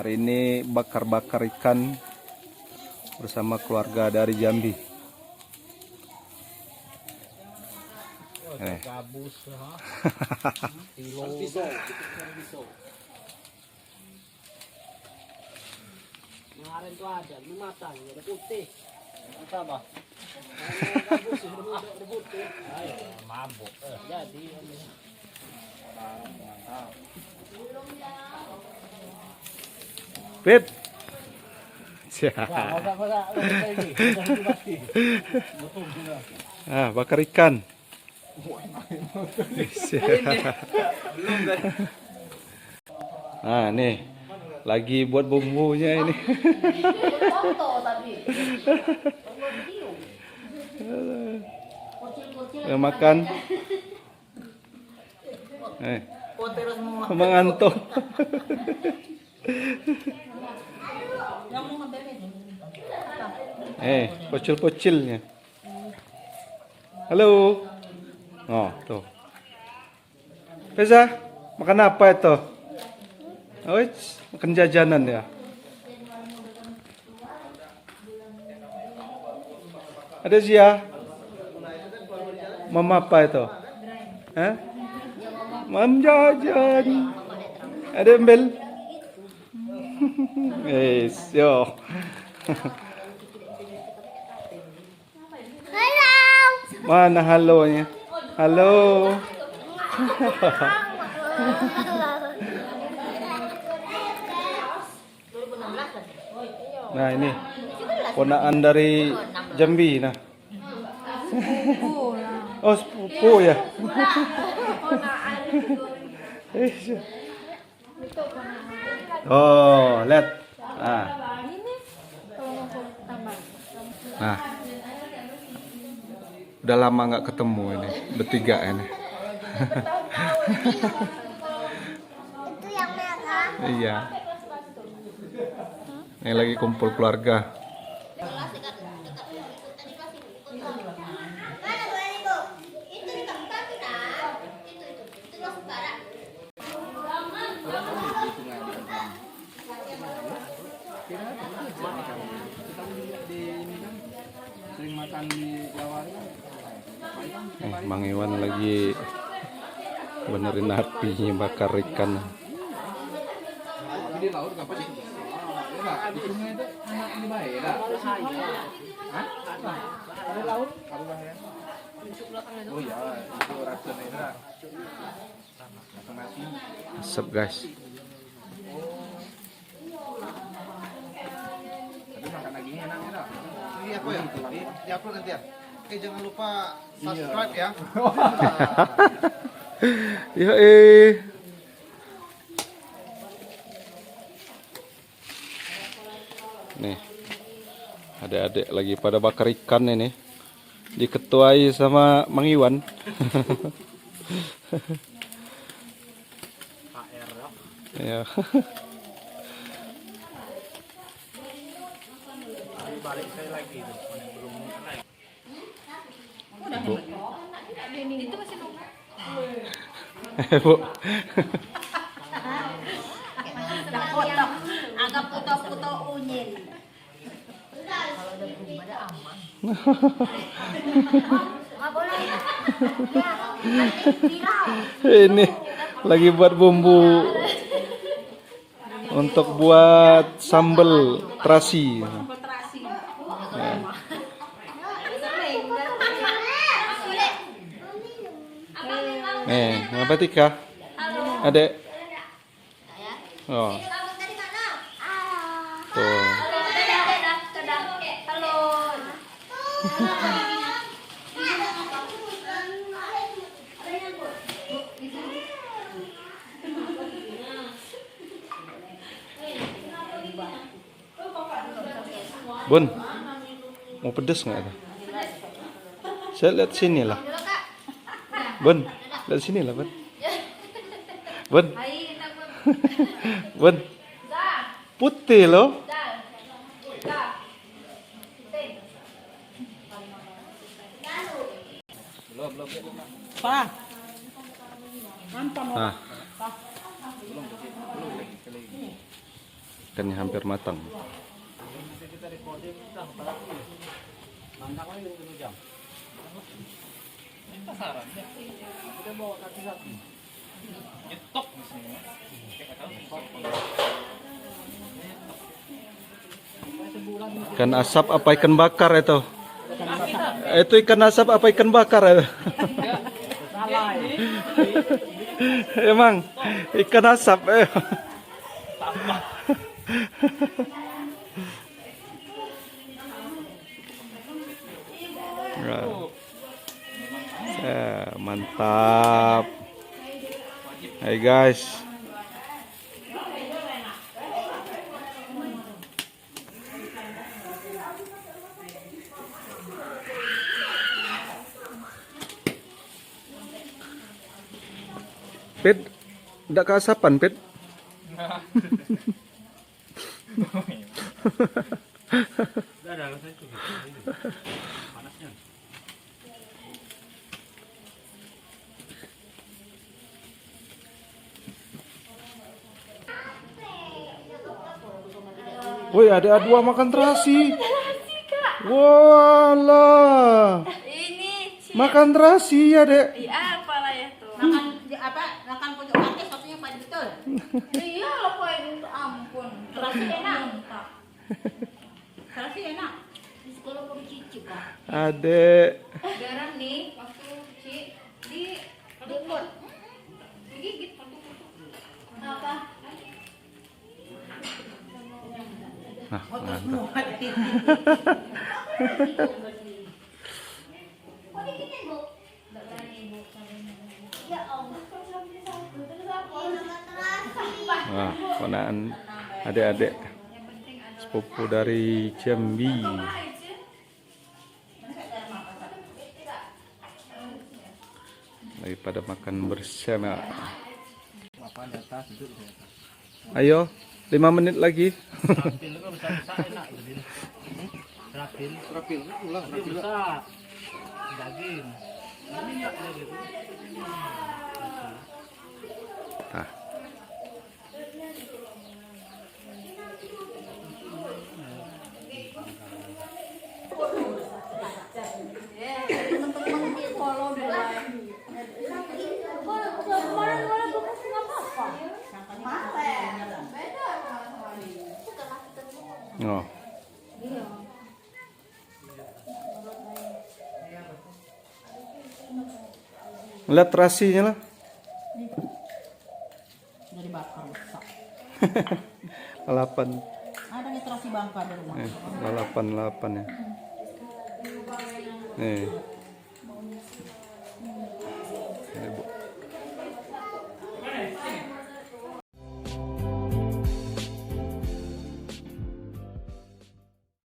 Hari ini bakar-bakar ikan bersama keluarga dari Jambi. Gabus, kemarin tuh ada matang, ada putih. Apa bah? Gabus udah putih. Ayo, mabuk. Jadi Pit. Bakar ikan. Nah, nih lagi buat bumbunya ini. Makan. Mengantuk. Pocil-pocilnya. Halo. Oh, tuh. Peza, makan apa itu? Oh, makan jajanan ya. Ada Zia. Mama apa itu? Hah? Mam jajan. Ada embel. Yo. Halo. Mana halonya? Halo. Nah, ini ponaan dari Jambi nah. Oh, sepupu ya. Oh, lihat. Nah, udah lama nggak ketemu ini bertiga ini. Itu yang merah. Iya. Ini lagi kumpul keluarga. sering makan di Jawa. Mang Iwan lagi benerin apinya bakar ikan. Di laut apa sih? Di sungai itu anak ini baik dah. Hah? Ada laut? Ada bahaya. Oh iya, itu racun itu dah. Mati. Asap guys. Tapi makan dagingnya enaknya dah. Iya kok ya, di-upload nanti ya. Oke, jangan lupa subscribe ya. Ya Nih, adik-adik lagi pada bakar ikan ini. Diketuai sama Mang Iwan. Ya. Balik saya lagi itu, belum naik. Bu. Bu. Agak puto-puto unyil. Kalau udah berubah ada aman. Nggak boleh. Ini lagi buat bumbu untuk buat sambal terasi. Apa Tika? Adek. Oh. Tuh. Bun, mau pedes nggak itu? Saya lihat sini lah. Bun, lihat sini lah, Bun. Bun. Bun. Putih loh. Pak. Mantap. Nah. Ikannya hampir matang. Ikan asap apa ikan bakar itu? Itu ikan asap apa ikan bakar itu? Emang ikan asap. Mantap. Hai guys. Pet, ndak keasapan, Pet. Woi, ada dua makan terasi. Walah. Ini Makan terasi ya, Dek. iya apalah ya tuh. Makan pucuk kaki satunya paling betul. Iya apa ini ampun. Terasi enak. Terasi enak. Di sekolah kok dicicip Kak. Adek. Garam nih waktu Ci di dukun. Digigit apa? Nah, mantap. Wah, ponaan adik-adik sepupu dari Jambi. Daripada makan bersama. Makan di atas, duduk di atas. Ayo, 5 menit lagi. Rapil kan besar enak jadi. Rapil. Rapil, ulang. Ini besar. Daging. Nah, Teman-teman di follow bilang. Kemarin malah bekas nggak apa-apa. Beda. oh. Lihat terasinya lah. Dari bakar rusak. Lalapan. Ada nih terasi bangka di rumah. Lalapan ya. Nih.